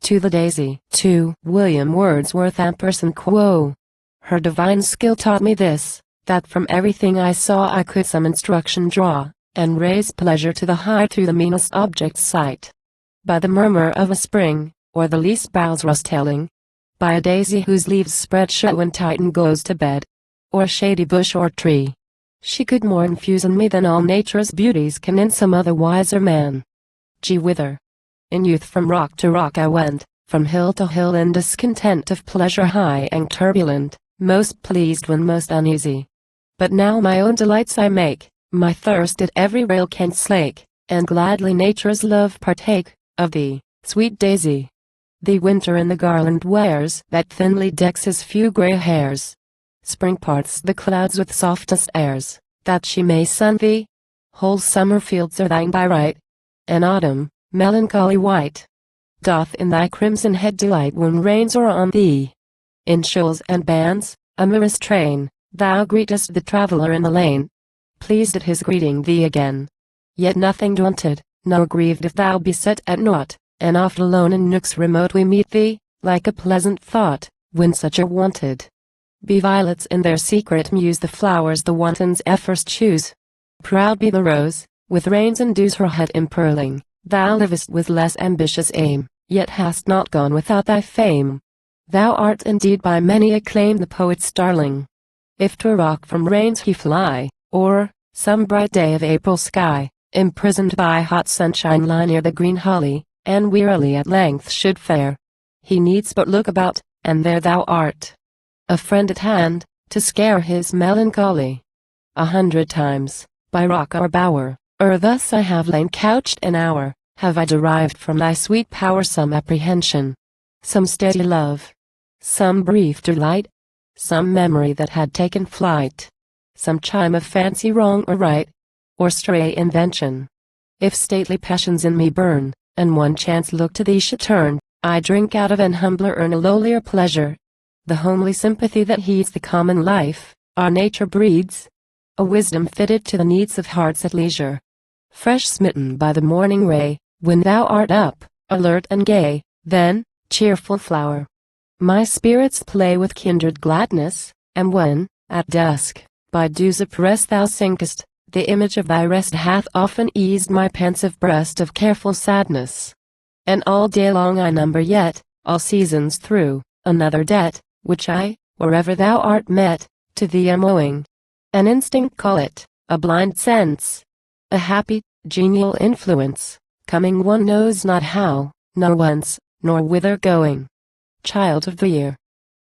to the daisy. 2. William Wordsworth ampersand quo. Her divine skill taught me this, that from everything I saw I could some instruction draw, and raise pleasure to the high through the meanest object's sight. By the murmur of a spring, or the least bough's rustling, by a daisy whose leaves spread show when Titan goes to bed, or a shady bush or tree, she could more infuse in me than all nature's beauties can in some other wiser man. G. Whither? In youth from rock to rock I went, from hill to hill in discontent of pleasure high and turbulent, most pleased when most uneasy. But now my own delights I make, my thirst at every rail can slake, and gladly nature's love partake, of thee, sweet daisy. Thee winter in the garland wears that thinly decks his few grey hairs. Spring parts the clouds with softest airs, that she may sun thee. Whole summer fields are thine by right, and autumn, melancholy white, doth in thy crimson head delight when rains are on thee. In shoals and bands, amorous train, thou greetest the traveller in the lane, pleased at his greeting thee again. Yet nothing daunted, nor grieved if thou be set at naught, and oft alone in nooks remote we meet thee, like a pleasant thought, when such are wanted. Be violets in their secret muse the flowers the wanton's efforts choose. Proud be the rose, with rains and dews her head impearling, thou livest with less ambitious aim, yet hast not gone without thy fame. Thou art indeed by many acclaimed the poet's darling. If to a rock from rains he fly, or, some bright day of April sky, imprisoned by hot sunshine lie near the green holly, and wearily at length should fare, he needs but look about, and there thou art, a friend at hand, to scare his melancholy. 100 times, by rock or bower, thus I have lain couched an hour, have I derived from thy sweet power some apprehension, some steady love, some brief delight, some memory that had taken flight, some chime of fancy wrong or right, or stray invention. If stately passions in me burn, and one chance look to thee should turn, I drink out of an humbler urn a lowlier pleasure. The homely sympathy that heeds the common life, our nature breeds, a wisdom fitted to the needs of hearts at leisure. Fresh smitten by the morning ray, when thou art up, alert and gay, then, cheerful flower, my spirits play with kindred gladness, and when, at dusk, by dews oppressed thou sinkest, the image of thy rest hath often eased my pensive breast of careful sadness. And all day long I number yet, all seasons through, another debt, which I, wherever thou art met, to thee am owing. An instinct call it, a blind sense, a happy, genial influence, coming one knows not how, nor whence, nor whither going. Child of the year,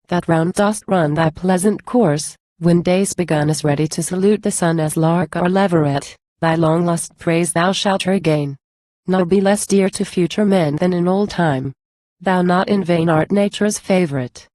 that round dost run thy pleasant course, when day's begun is ready to salute the sun as lark or leveret, thy long lost praise thou shalt regain, nor be less dear to future men than in old time. Thou not in vain art nature's favorite.